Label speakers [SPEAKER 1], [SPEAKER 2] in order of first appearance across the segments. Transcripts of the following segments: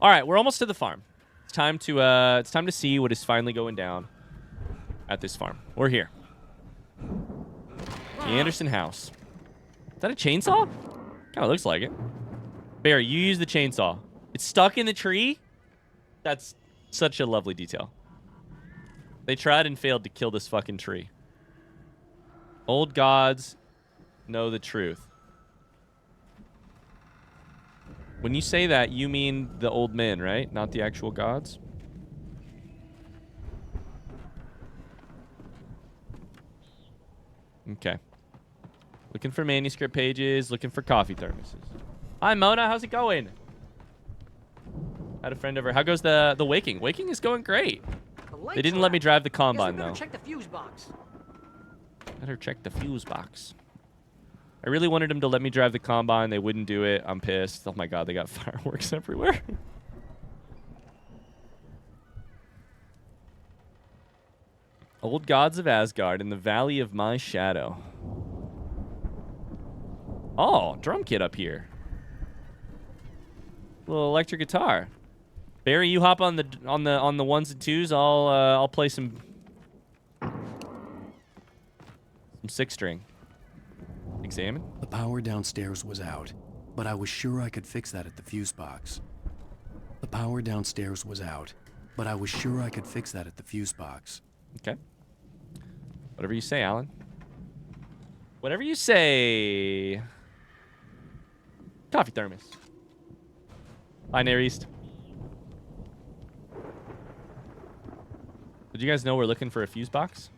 [SPEAKER 1] All right, we're almost to the farm. It's time to see what is finally going down at this farm. We're here. The Anderson house. Is that a chainsaw? Kind of looks like it. Barry, you use the chainsaw. It's stuck in the tree? That's such a lovely detail. They tried and failed to kill this fucking tree. Old gods know the truth. When you say that, you mean the old men, right? Not the actual gods? Okay. Looking for manuscript pages, looking for coffee thermoses. Hi, Mona. How's it going? Had a friend over. How goes the waking? Waking is going great. They didn't let me drive the combine, though.
[SPEAKER 2] Check the fuse box.
[SPEAKER 1] Better check the fuse box. I really wanted them to let me drive the combine. They wouldn't do it. I'm pissed. Oh, my God. They got fireworks everywhere. Old gods of Asgard in the valley of my shadow. Oh, drum kit up here. Little electric guitar. Barry, you hop on the ones and twos. I'll play some six string. Examine.
[SPEAKER 3] The power downstairs was out, but I was sure I could fix that at the fuse box. The power downstairs was out, but I was sure I could fix that at the fuse box.
[SPEAKER 1] Okay. Whatever you say, Alan. Whatever you say. Coffee thermos. Bye, Near East. Did you guys know we're looking for a fuse box?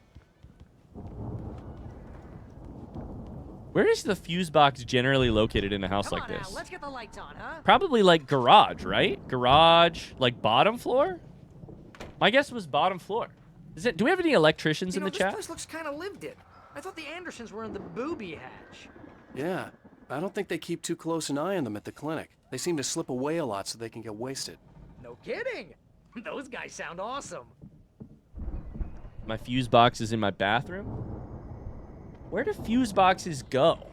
[SPEAKER 1] Where is the fuse box generally located in a house like this?
[SPEAKER 2] Let's get the lights on, huh?
[SPEAKER 1] Probably like garage, right? Garage, like bottom floor? My guess was bottom floor. Do we have any electricians in the chat?
[SPEAKER 2] This place looks kind of lived in. I thought the Andersons were in the booby hatch.
[SPEAKER 3] Yeah, I don't think they keep too close an eye on them at the clinic. They seem to slip away a lot so they can get wasted.
[SPEAKER 2] No kidding. Those guys sound awesome.
[SPEAKER 1] My fuse box is in my bathroom. Where do fuse boxes go?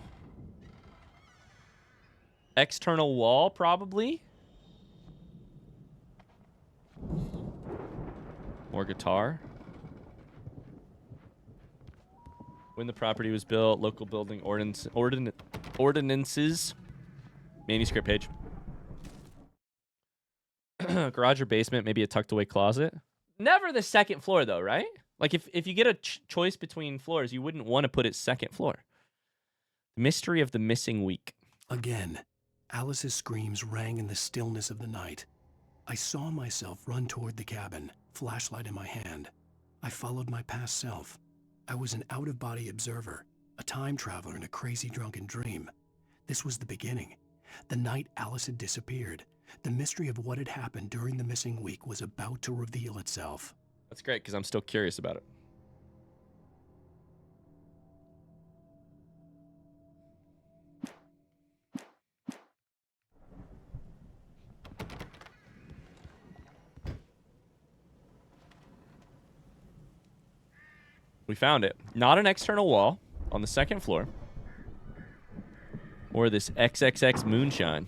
[SPEAKER 1] External wall, probably. More guitar. When the property was built, local building ordinances. Manuscript page. Garage or basement, maybe a tucked away closet. Never the second floor, though, right? Like, if you get a choice between floors, you wouldn't want to put it second floor. Mystery of the missing week.
[SPEAKER 3] Again, Alice's screams rang in the stillness of the night. I saw myself run toward the cabin, flashlight in my hand. I followed my past self. I was an out-of-body observer, a time traveler in a crazy drunken dream. This was the beginning. The night Alice had disappeared. The mystery of what had happened during the missing week was about to reveal itself.
[SPEAKER 1] That's great, because I'm still curious about it. We found it. Not an external wall on the second floor. Or this XXX moonshine.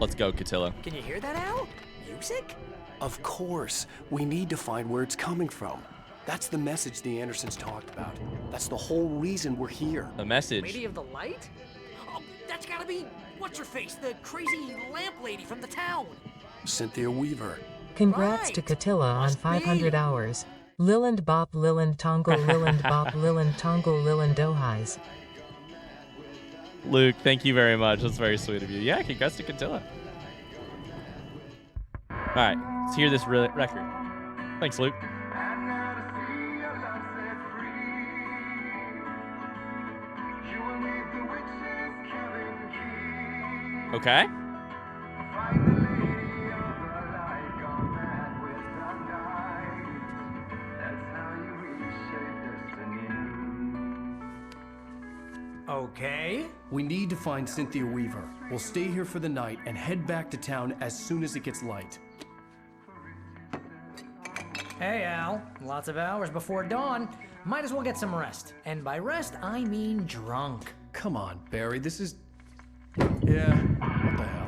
[SPEAKER 1] Let's go, Catilla.
[SPEAKER 2] Can you hear that, Al? Music?
[SPEAKER 3] Of course. We need to find where it's coming from. That's the message the Andersons talked about. That's the whole reason we're here.
[SPEAKER 1] A message.
[SPEAKER 2] Lady of the Light? Oh, that's gotta be, what's-her-face, the crazy lamp lady from the town.
[SPEAKER 3] Cynthia Weaver.
[SPEAKER 4] Congrats to Catilla on 500 hours. Liland Bop Liland Tongle Liland Bop Liland Tongle Liland Dohais.
[SPEAKER 1] Luke, thank you very much. That's very sweet of you. Yeah, congrats to Catilla. All right, let's hear this record. Thanks, Luke. Okay.
[SPEAKER 2] Okay.
[SPEAKER 3] We need to find Cynthia Weaver. We'll stay here for the night and head back to town as soon as it gets light.
[SPEAKER 2] Hey, Al. Lots of hours before dawn. Might as well get some rest. And by rest, I mean drunk.
[SPEAKER 3] Come on, Barry, this is... Yeah, what the hell?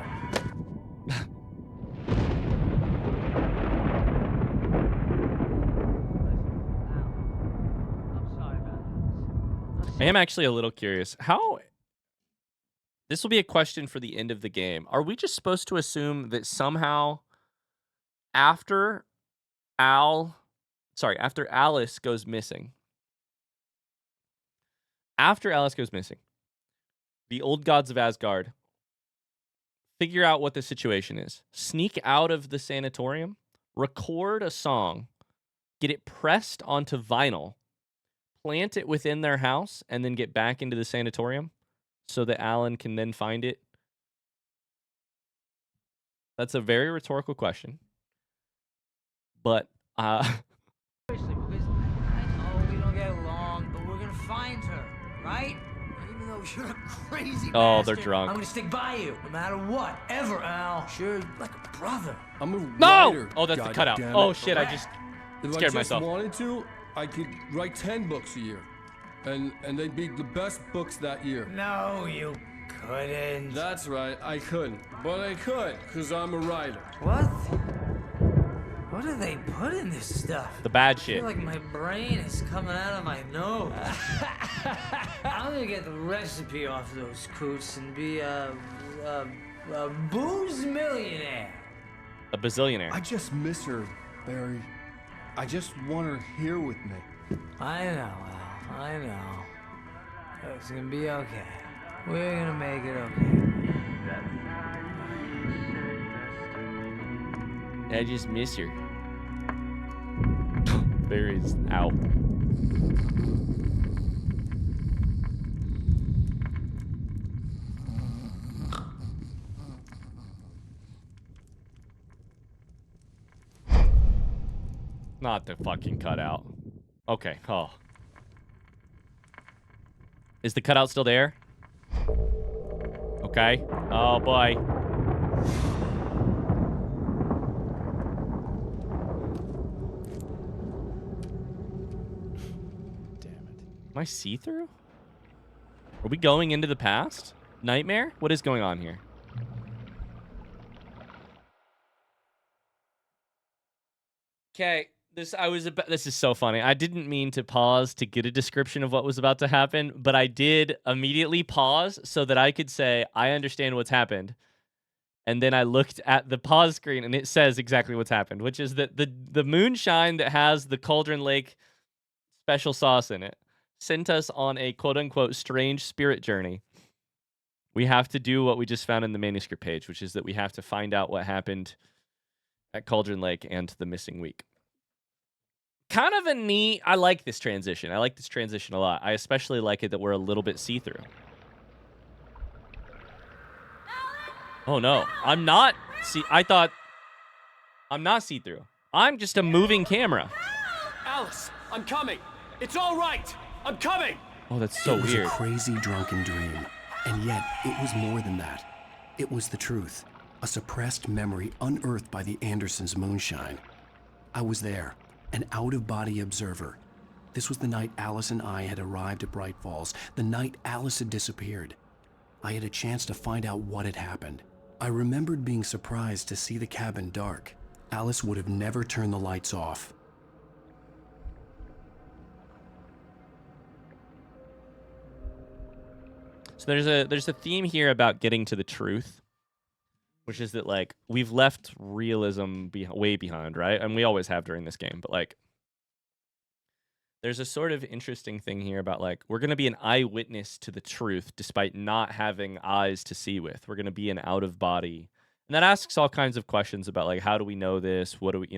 [SPEAKER 1] I am actually a little curious. How... This will be a question for the end of the game. Are we just supposed to assume that somehow after after Alice goes missing, the old gods of Asgard figure out what the situation is, sneak out of the sanatorium, record a song, get it pressed onto vinyl, plant it within their house, and then get back into the sanatorium so that Alan can then find it? That's a very rhetorical question. But,
[SPEAKER 2] Seriously, because I know we don't get along, but we're gonna find her, right? And even though you're a crazy
[SPEAKER 1] Oh, they're
[SPEAKER 2] bastard,
[SPEAKER 1] drunk.
[SPEAKER 2] I'm gonna stick by you, no matter what, ever, Al. Sure, like a brother.
[SPEAKER 3] I'm a
[SPEAKER 1] no!
[SPEAKER 3] writer,
[SPEAKER 1] Oh, that's the cutout.
[SPEAKER 3] goddammit.
[SPEAKER 1] Oh, shit, I just
[SPEAKER 5] If
[SPEAKER 1] scared
[SPEAKER 5] I just
[SPEAKER 1] myself.
[SPEAKER 5] wanted to, I could write 10 books a year. And they'd be the best books that year.
[SPEAKER 2] No, you couldn't.
[SPEAKER 5] That's right, I couldn't. But I could, because I'm a writer.
[SPEAKER 2] What? What do they put in this stuff?
[SPEAKER 1] The bad
[SPEAKER 2] I
[SPEAKER 1] shit.
[SPEAKER 2] feel like my brain is coming out of my nose. I'm gonna get the recipe off those coots and be a booze millionaire.
[SPEAKER 1] A bazillionaire.
[SPEAKER 5] I just miss her, Barry. I just want her here with me.
[SPEAKER 2] I know, Al. I know. It's gonna be okay. We're gonna make it okay.
[SPEAKER 1] I just miss her. Barry's out. Not the fucking cutout. Okay. Oh. Is the cutout still there? Okay. Oh boy.
[SPEAKER 3] Damn it.
[SPEAKER 1] Am I see-through? Are we going into the past? Nightmare? What is going on here? Okay, this is so funny. I didn't mean to pause to get a description of what was about to happen, but I did immediately pause so that I could say I understand what's happened. And then I looked at the pause screen and it says exactly what's happened, which is that the moonshine that has the Cauldron Lake special sauce in it sent us on a quote-unquote strange spirit journey. We have to do what we just found in the manuscript page, which is that we have to find out what happened at Cauldron Lake and the missing week. Kind of a neat... I like this transition. I like this transition a lot. I especially like it that we're a little bit see-through. Oh, no. I'm not... I thought... I'm not see-through. I'm just a moving camera.
[SPEAKER 6] Alice, I'm coming. It's all right. I'm coming.
[SPEAKER 1] Oh, that's so
[SPEAKER 3] It was
[SPEAKER 1] weird.
[SPEAKER 3] a crazy drunken dream, and yet it was more than that. It was the truth, a suppressed memory unearthed by the Andersons' moonshine. I was there, an out-of-body observer. This was the night Alice and I had arrived at Bright Falls, the night Alice had disappeared. I had a chance to find out what had happened. I remembered being surprised to see the cabin dark. Alice would have never turned the lights off.
[SPEAKER 1] So there's a theme here about getting to the truth, which is that like we've left realism way behind, right? And we always have during this game, but like there's a sort of interesting thing here about like we're going to be an eyewitness to the truth despite not having eyes to see with. We're going to be an out of body. And that asks all kinds of questions about like how do we know this? What do we,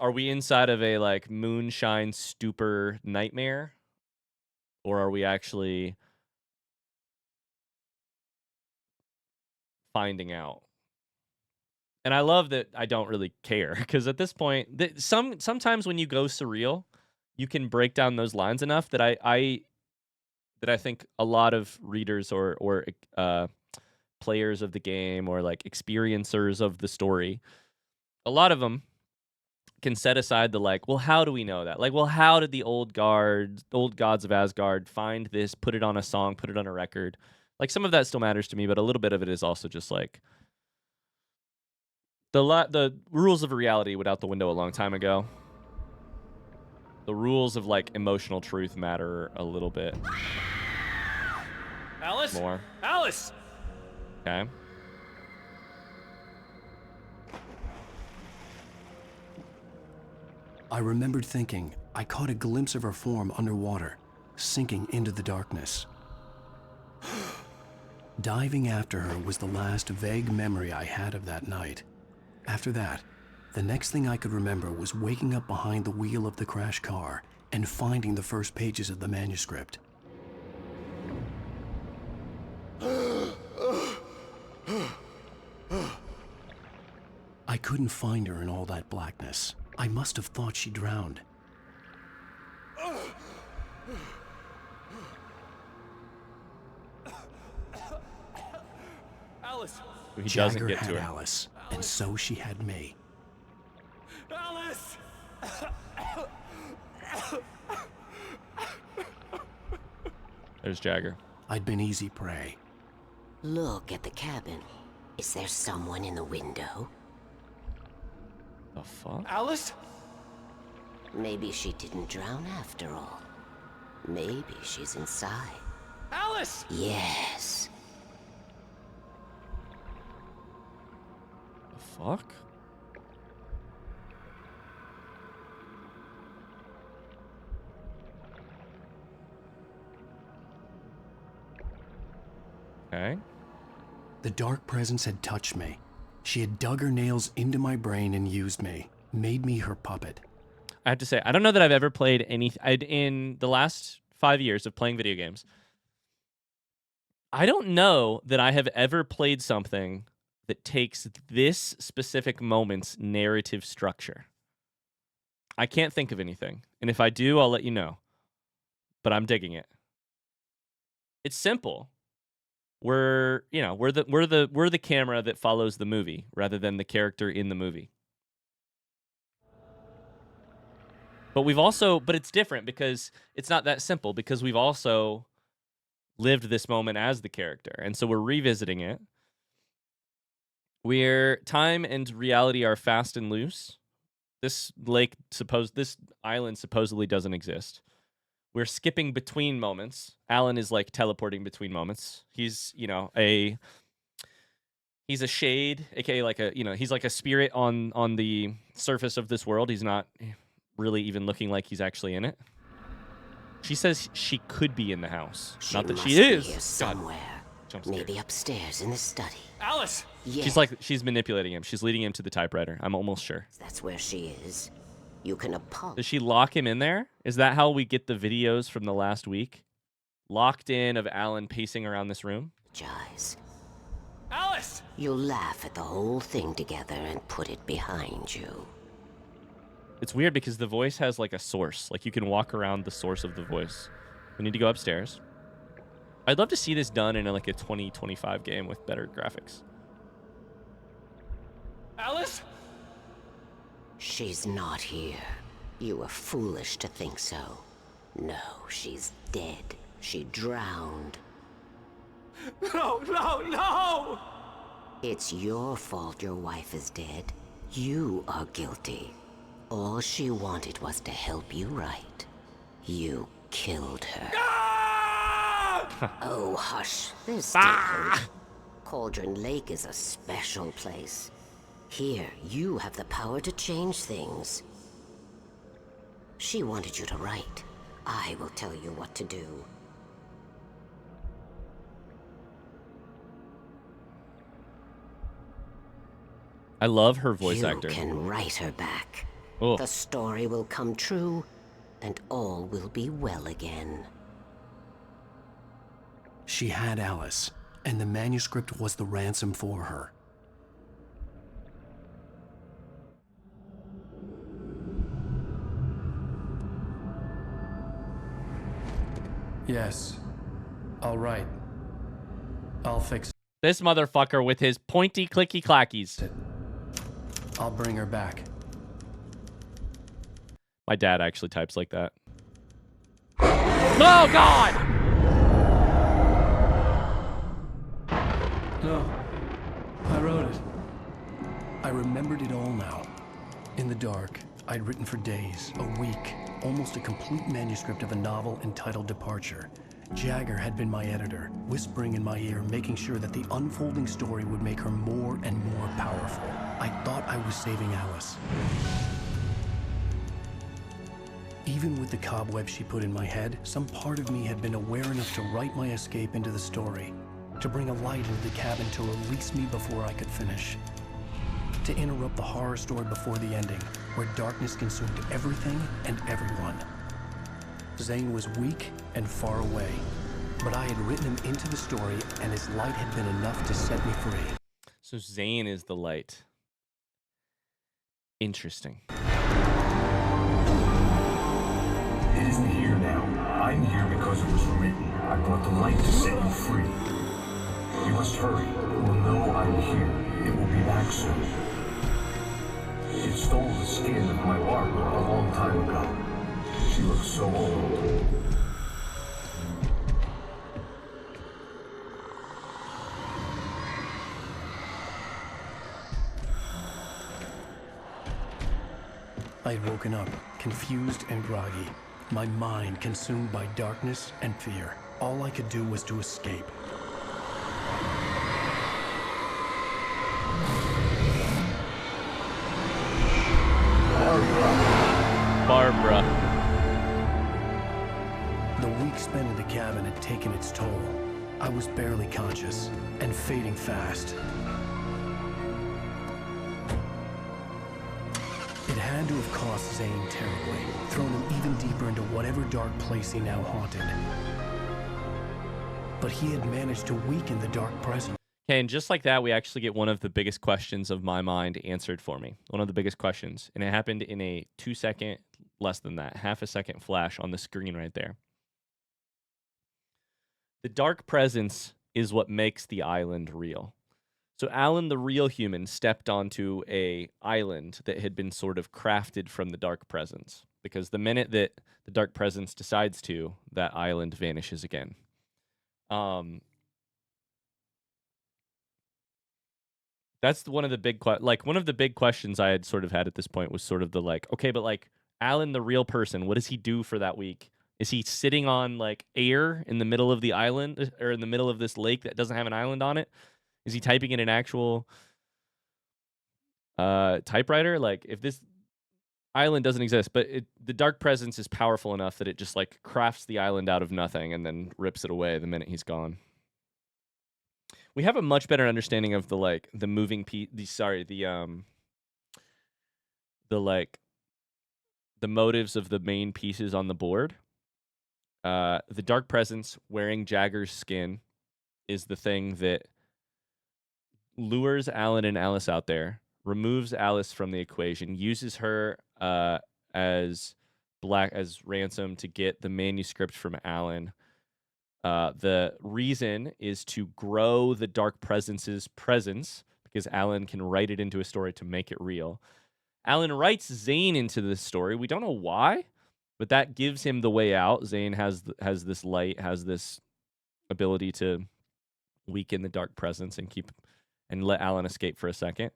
[SPEAKER 1] are we inside of a like moonshine stupor nightmare? Or are we actually finding out? And I love that I don't really care because at this point, sometimes when you go surreal, you can break down those lines enough that that I think a lot of readers or players of the game or like experiencers of the story, a lot of them can set aside the like, well, how do we know that? Like, well, how did the old gods of Asgard find this, put it on a song, put it on a record? Like, some of that still matters to me, but a little bit of it is also just like the rules of reality went out the window a long time ago. The rules of like emotional truth matter a little bit
[SPEAKER 6] Alice?
[SPEAKER 1] more.
[SPEAKER 6] Alice!
[SPEAKER 1] Okay.
[SPEAKER 3] I remembered thinking I caught a glimpse of her form underwater, sinking into the darkness. Diving after her was the last vague memory I had of that night. After that, the next thing I could remember was waking up behind the wheel of the crashed car and finding the first pages of the manuscript. I couldn't find her in all that blackness. I must have thought she drowned.
[SPEAKER 6] Alice!
[SPEAKER 1] He doesn't
[SPEAKER 3] Jagger
[SPEAKER 1] get
[SPEAKER 3] had
[SPEAKER 1] to her.
[SPEAKER 3] Alice, and so she had me.
[SPEAKER 6] Alice!
[SPEAKER 1] There's Jagger.
[SPEAKER 3] I'd been easy prey.
[SPEAKER 7] Look at the cabin. Is there someone in the window?
[SPEAKER 1] The fuck?
[SPEAKER 6] Alice?
[SPEAKER 7] Maybe she didn't drown after all. Maybe she's inside.
[SPEAKER 6] Alice!
[SPEAKER 7] Yes.
[SPEAKER 1] The fuck? Okay.
[SPEAKER 3] The dark presence had touched me. She had dug her nails into my brain and used me, made me her puppet.
[SPEAKER 1] I have to say, I don't know that I've ever played in the last 5 years of playing video games. I don't know that I have ever played something that takes this specific moment's narrative structure. I can't think of anything. And if I do, I'll let you know. But I'm digging it. It's simple. We're the camera that follows the movie rather than the character in the movie. But it's different because it's not that simple, because we've also lived this moment as the character. And so we're revisiting it. Where time and reality are fast and loose. This island supposedly doesn't exist. We're skipping between moments. Alan is like teleporting between moments. He's, he's a shade, aka he's like a spirit on the surface of this world. He's not really even looking like he's actually in it. She says she could be in the house. Not that she is.
[SPEAKER 7] Here somewhere.
[SPEAKER 1] Jump scare.
[SPEAKER 7] Maybe upstairs in the study.
[SPEAKER 6] Alice!
[SPEAKER 7] Yes.
[SPEAKER 1] She's manipulating him. She's leading him to the typewriter. I'm almost sure.
[SPEAKER 7] That's where she is. You can apologize.
[SPEAKER 1] Does she lock him in there? Is that how we get the videos from the last week? Locked in of Alan pacing around this room?
[SPEAKER 6] Alice!
[SPEAKER 7] You'll laugh at the whole thing together and put it behind you.
[SPEAKER 1] It's weird because the voice has like a source. Like you can walk around the source of the voice. We need to go upstairs. I'd love to see this done in like a 2025 game with better graphics.
[SPEAKER 6] Alice?
[SPEAKER 7] She's not here. You were foolish to think so. No, she's dead. She drowned.
[SPEAKER 6] No, no, no!
[SPEAKER 7] It's your fault your wife is dead. You are guilty. All she wanted was to help you right. You killed her. Oh, hush. There's still hope. Cauldron Lake is a special place. Here, you have the power to change things. She wanted you to write. I will tell you what to do.
[SPEAKER 1] I love her voice
[SPEAKER 7] you
[SPEAKER 1] actor.
[SPEAKER 7] You can write her back.
[SPEAKER 1] Oh.
[SPEAKER 7] The story will come true, and all will be well again.
[SPEAKER 3] She had Alice, and the manuscript was the ransom for her.
[SPEAKER 5] Yes,
[SPEAKER 3] All right. I'll fix
[SPEAKER 1] This motherfucker with his pointy clicky clackies.
[SPEAKER 3] it. I'll bring her back.
[SPEAKER 1] My dad actually types like that. Oh, God!
[SPEAKER 3] No, I wrote it. I remembered it all now. In the dark, I'd written for days, a week, almost a complete manuscript of a novel entitled Departure. Jagger had been my editor, whispering in my ear, making sure that the unfolding story would make her more and more powerful. I thought I was saving Alice. Even with the cobweb she put in my head, some part of me had been aware enough to write my escape into the story, to bring a light into the cabin to release me before I could finish, to interrupt the horror story before the ending, where darkness consumed everything and everyone. Zane was weak and far away, but I had written him into the story, and his light had been enough to set me free.
[SPEAKER 1] So Zane is the light. Interesting.
[SPEAKER 8] It isn't here now. I'm here because it was written. I brought the light to set you free. You must hurry. It will know I'm here. It will be back soon. It stole the skin of my Barbara a long time ago. She looks so old.
[SPEAKER 3] I had woken up, confused and groggy, my mind consumed by darkness and fear. All I could do was to escape.
[SPEAKER 1] Barbara.
[SPEAKER 3] The week spent in the cabin had taken its toll. I was barely conscious and fading fast. It had to have cost Zane terribly, thrown him even deeper into whatever dark place he now haunted. But he had managed to weaken the dark presence.
[SPEAKER 1] Okay, and just like that, we actually get one of the biggest questions of my mind answered for me. One of the biggest questions. And it happened in a 2-second, less than that, half a second flash on the screen right there. The dark presence is what makes the island real. So Alan, the real human, stepped onto a island that had been sort of crafted from the dark presence. Because the minute that the dark presence decides to, that island vanishes again. That's one of the big one of the big questions I had sort of had at this point was sort of the like, okay, but like Alan, the real person, what does he do for that week? Is he sitting on like air in the middle of the island or in the middle of this lake that doesn't have an island on it? Is he typing in an actual typewriter? Like if this island doesn't exist, but the dark presence is powerful enough that it just like crafts the island out of nothing and then rips it away the minute he's gone. We have a much better understanding of the like the moving piece. The motives of the main pieces on the board. The dark presence wearing Jagger's skin is the thing that lures Alan and Alice out there, removes Alice from the equation, uses her as ransom to get the manuscript from Alan. The reason is to grow the dark presence's presence because Alan can write it into a story to make it real. Alan writes Zane into this story. We don't know why, but that gives him the way out. Zane has this light, has this ability to weaken the dark presence and let Alan escape for a second.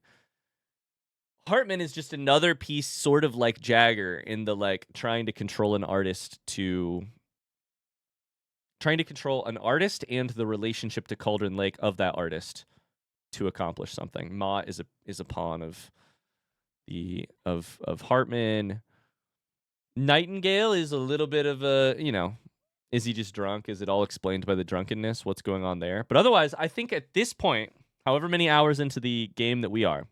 [SPEAKER 1] Hartman is just another piece, sort of like Jagger, in the like trying to control an artist and the relationship to Cauldron Lake of that artist to accomplish something. Ma is a pawn of Hartman. Nightingale is a little bit of a, is he just drunk? Is it all explained by the drunkenness? What's going on there? But otherwise, I think at this point, however many hours into the game that we are,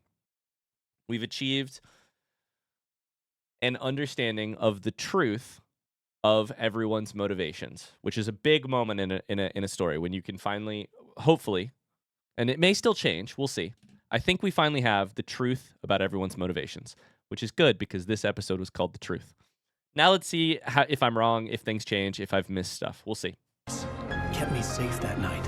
[SPEAKER 1] we've achieved an understanding of the truth of everyone's motivations, which is a big moment in a story when you can finally, hopefully, and it may still change, we'll see. I think we finally have the truth about everyone's motivations, which is good because this episode was called The Truth. Now let's see if I'm wrong, if things change, if I've missed stuff. We'll see.
[SPEAKER 3] Kept me safe that night.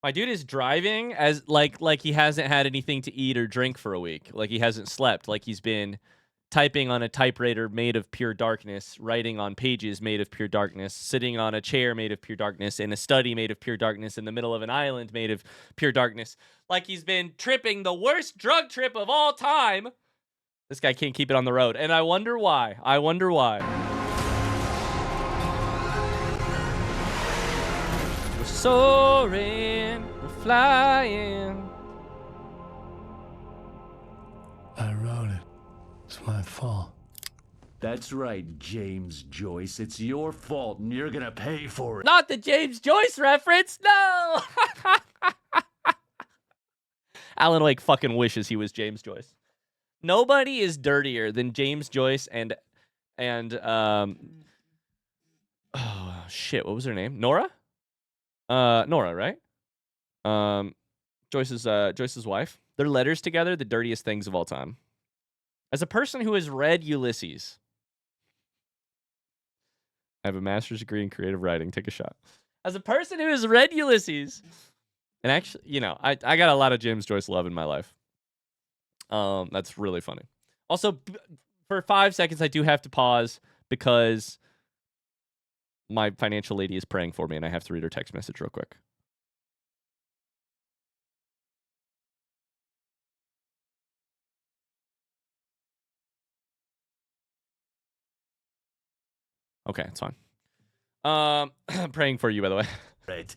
[SPEAKER 1] My dude is driving as like he hasn't had anything to eat or drink for a week. Like he hasn't slept. Like he's been typing on a typewriter made of pure darkness, writing on pages made of pure darkness, sitting on a chair made of pure darkness, in a study made of pure darkness, in the middle of an island made of pure darkness. Like he's been tripping the worst drug trip of all time. This guy can't keep it on the road. And I wonder why. I wonder why. We're soaring, we're flying.
[SPEAKER 3] I wrote it. It's my fault.
[SPEAKER 9] That's right, James Joyce. It's your fault, and you're gonna pay for it.
[SPEAKER 1] Not the James Joyce reference, no! Alan Wake fucking wishes he was James Joyce. Nobody is dirtier than James Joyce and oh shit, what was her name? Nora? Nora, right? Joyce's wife. Their letters together, the dirtiest things of all time. As a person who has read Ulysses, I have a master's degree in creative writing. Take a shot. As a person who has read Ulysses, and actually, you know, I got a lot of James Joyce love in my life. That's really funny. Also, for 5 seconds, I do have to pause because my financial lady is praying for me, and I have to read her text message real quick. Okay, it's fine. Praying for you, by the way.
[SPEAKER 9] Right.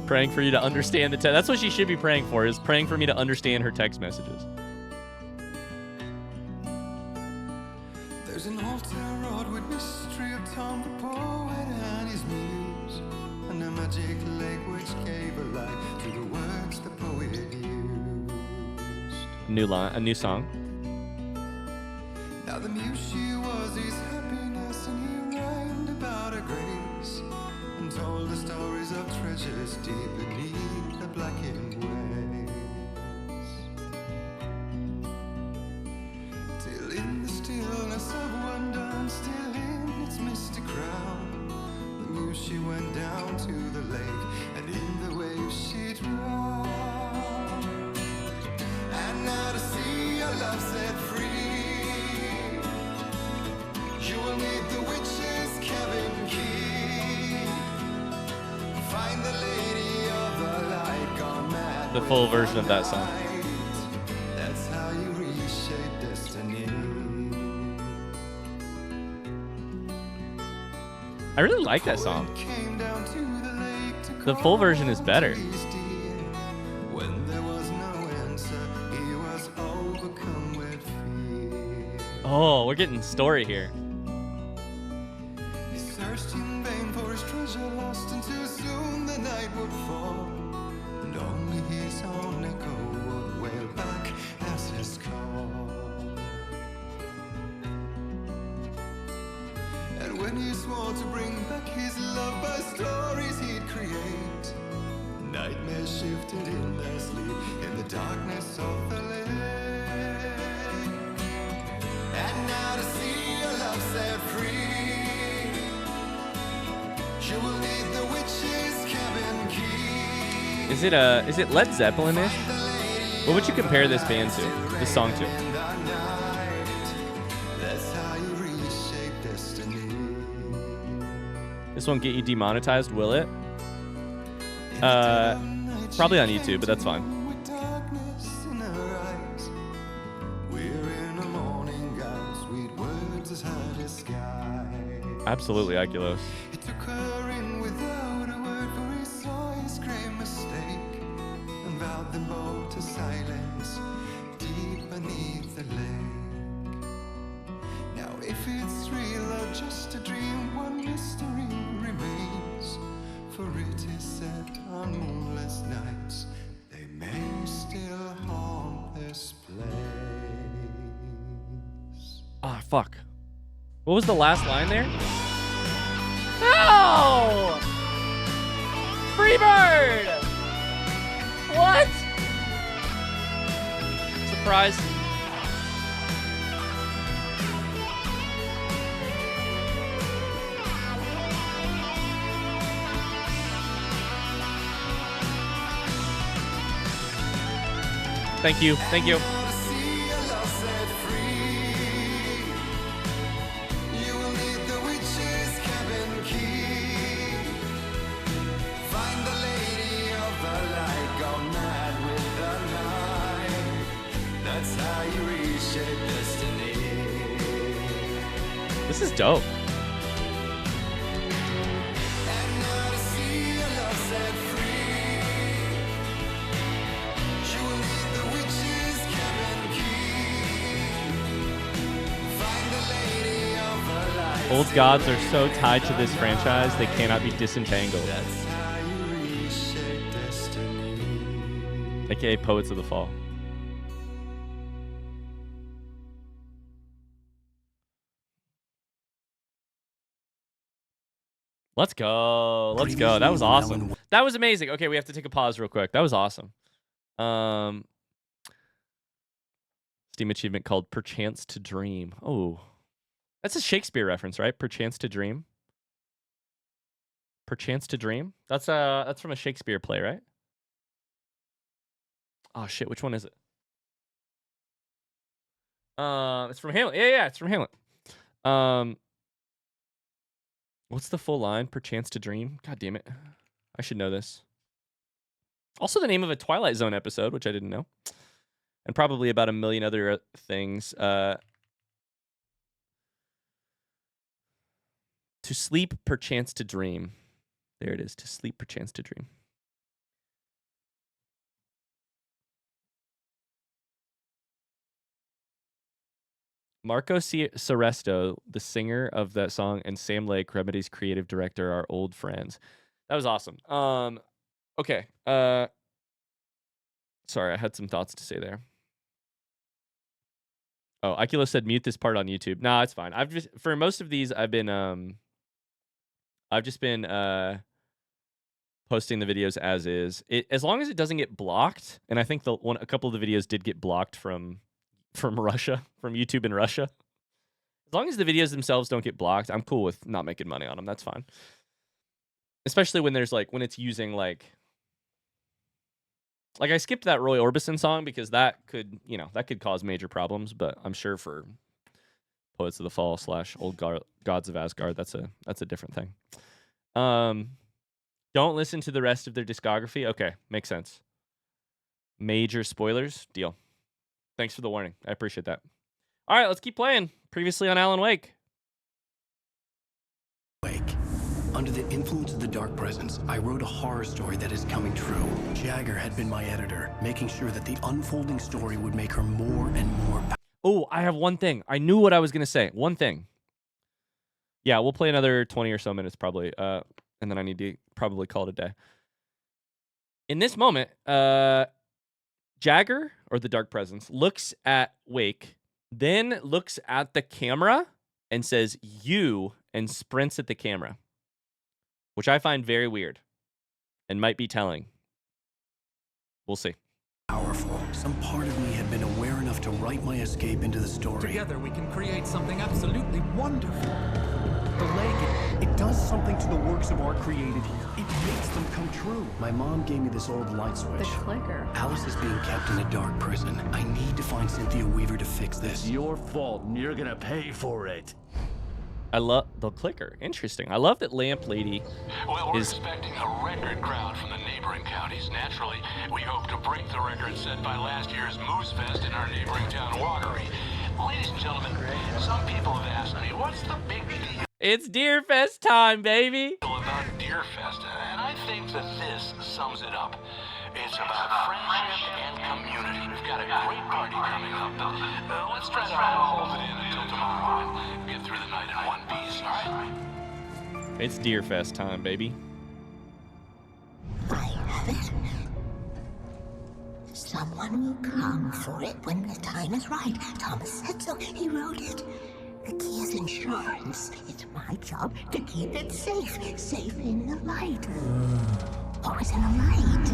[SPEAKER 1] Praying for you to understand the text. That's what she should be praying for, is praying for me to understand her text messages.
[SPEAKER 10] There's an altar wrought with mystery of Tom the poet and his muse, and a magic lake which gave a light to the words the poet used.
[SPEAKER 1] A new song.
[SPEAKER 10] Now the muse she was his happiness, and he rhymed about her grace, and told the stories of treasures deep beneath the blackened waves. Till in the stillness of wonder, and still in its mystic crown, the muse she went down to the lake, and in the waves she drowned. And now to see your love set free, you will need the witch's cabin key. Find the lady of the light gone mad.
[SPEAKER 1] The full version of that song.
[SPEAKER 10] That's how you reshape destiny.
[SPEAKER 1] I really like that song.
[SPEAKER 10] Came down to the lake to
[SPEAKER 1] The full version is better.
[SPEAKER 10] when there was no answer, he was overcome with fear.
[SPEAKER 1] Oh, we're getting story here.
[SPEAKER 10] He searched in vain for his treasure lost, and too soon the night would fall, and only his own echo would wail back as his call. And when he swore to bring back his love by stories he'd create, nightmares shifted in their sleep in the darkness of the lake. And now to see your love set free, you will need the witch's cabin key.
[SPEAKER 1] Is it Led Zeppelin-ish? What would you compare this band to? This song to?
[SPEAKER 10] That's how you reshape destiny.
[SPEAKER 1] This won't get you demonetized, will it? Probably on YouTube, but that's fine.
[SPEAKER 10] With darkness in her eyes, we're in a morning gown, sweet words as high as sky.
[SPEAKER 1] Absolutely, Oculus.
[SPEAKER 10] He took her in without a word, for he saw his grave mistake, and vowed them both to silence deep beneath the lake. Now if it's real or just a dream, one mystery remains, for it is said on moonless nights they may still haunt this place.
[SPEAKER 1] Ah, fuck. What was the last line there? No! Freebird! What? prize. Thank you. Thank you. This is dope. Old gods are so tied to this franchise, they cannot be disentangled. AKA Poets of the Fall. Let's go. Let's go. That was awesome. That was amazing. Okay, we have to take a pause real quick. That was awesome. Steam achievement called Perchance to Dream. Oh. That's a Shakespeare reference, right? Perchance to Dream. Perchance to Dream? That's from a Shakespeare play, right? Oh shit, which one is it? It's from Hamlet. Yeah, it's from Hamlet. What's the full line? Perchance to Dream? God damn it. I should know this. Also the name of a Twilight Zone episode, which I didn't know. And probably about a million other things. To sleep, perchance to dream. There it is. To sleep, perchance to dream. Marco Seresto, the singer of that song, and Sam Lake, Remedy's creative director, are old friends. That was awesome. Okay. Sorry, I had some thoughts to say there. Oh, Akilo said mute this part on YouTube. Nah, it's fine. For most of these, I've just been posting the videos as is. As long as it doesn't get blocked, and I think a couple of the videos did get blocked from Russia, from YouTube in Russia. As long as the videos themselves don't get blocked, I'm cool with not making money on them. That's fine. Especially when there's when it's using like I skipped that Roy Orbison song because that could cause major problems, but I'm sure for Poets of the Fall / Old Gods of Asgard, that's a different thing. Don't listen to the rest of their discography. Okay, makes sense. Major spoilers, deal. Thanks for the warning. I appreciate that. All right, let's keep playing. Previously on Alan Wake.
[SPEAKER 3] Under the influence of the dark presence, I wrote a horror story that is coming true. Jagger had been my editor, making sure that the unfolding story would make her more and more.
[SPEAKER 1] Oh, I have one thing. I knew what I was going to say. One thing. Yeah, we'll play another 20 or so minutes probably, and then I need to probably call it a day. In this moment, Jagger, or the dark presence, looks at Wake, then looks at the camera and says, "You," and sprints at the camera. Which I find very weird and might be telling. We'll see.
[SPEAKER 3] Powerful. Some part of me had been aware enough to write my escape into the story.
[SPEAKER 11] Together we can create something absolutely wonderful. The lake,
[SPEAKER 3] it does something to the works of art created here. It makes them come true. My mom gave me this old light switch.
[SPEAKER 12] The clicker.
[SPEAKER 3] Alice is being kept in a dark prison. I need to find Cynthia Weaver to fix this.
[SPEAKER 9] It's your fault, and you're gonna pay for it.
[SPEAKER 1] I love the clicker. Interesting. I love that Lamp Lady
[SPEAKER 13] Well, we're expecting a record crowd from the neighboring counties. Naturally, we hope to break the record set by last year's Moose Fest in our neighboring town, Watery. Ladies and gentlemen, some people have asked me, what's the big deal
[SPEAKER 1] It's Deer Fest time, baby.
[SPEAKER 13] about Deer Fest? And I think that this sums it up. It's about friendship and community. We've got a great party coming up, but let's try to hold it in until tomorrow and get through the night in one piece, all right?
[SPEAKER 1] It's Deer Fest time, baby.
[SPEAKER 14] I have it. Someone will come for it when the time is right. Thomas said so. He wrote it. The key is insurance. It's my job to keep it safe. Safe in the light. Always in the light.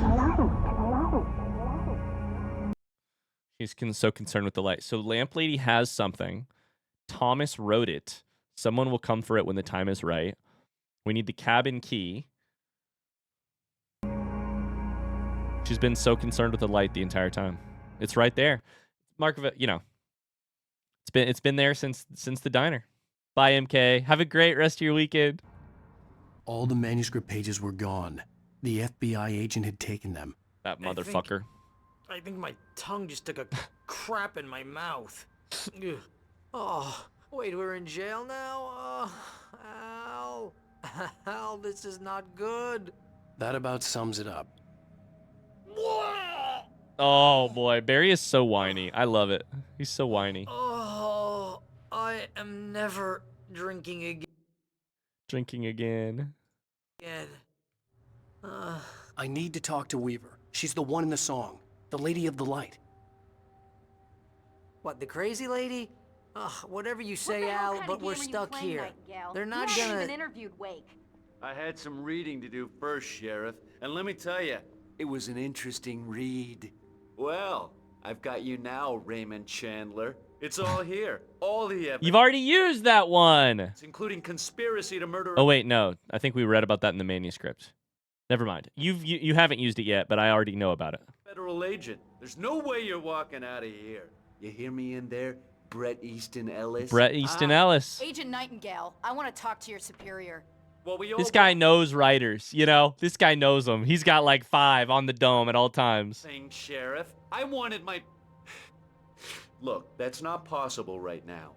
[SPEAKER 1] He's so concerned with the light. So Lamp Lady has something. Thomas wrote it. Someone will come for it when the time is right. We need the cabin key. She's been so concerned with the light the entire time. It's right there. Mark of it, it's been there since the diner. Bye, MK. Have a great rest of your weekend.
[SPEAKER 3] All the manuscript pages were gone. The FBI agent had taken them.
[SPEAKER 1] That motherfucker.
[SPEAKER 2] I think my tongue just took a crap in my mouth. Ugh. Oh, wait, we're in jail now? Al. Al, this is not good.
[SPEAKER 3] That about sums it up.
[SPEAKER 1] Oh, boy. Barry is so whiny. I love it. He's so whiny.
[SPEAKER 2] Oh, I am never drinking again.
[SPEAKER 1] Drinking again.
[SPEAKER 3] I need to talk to Weaver. She's the one in the song. The Lady of the Light.
[SPEAKER 2] What, the crazy lady? Ugh, whatever you say, Al, but we're stuck here. They're not
[SPEAKER 12] you haven't
[SPEAKER 2] gonna...
[SPEAKER 12] even interviewed Wake.
[SPEAKER 9] I had some reading to do first, Sheriff, and let me tell you, it was an interesting read. Well, I've got you now, Raymond Chandler. It's all here. All the evidence.
[SPEAKER 1] You've already used that one.
[SPEAKER 9] Including conspiracy to murder...
[SPEAKER 1] Oh, wait, no. I think we read about that in the manuscript. Never mind. You haven't used it yet, but I already know about it.
[SPEAKER 9] Federal agent. There's no way you're walking out of here. You hear me in there, Bret Easton Ellis?
[SPEAKER 1] Bret Easton Ellis.
[SPEAKER 12] Agent Nightingale, I want to talk to your superior.
[SPEAKER 9] Well,
[SPEAKER 1] This guy knows writers, This guy knows them. He's got like 5 on the dome at all times.
[SPEAKER 9] Thing, Sheriff. I wanted my... Look, that's not possible right now.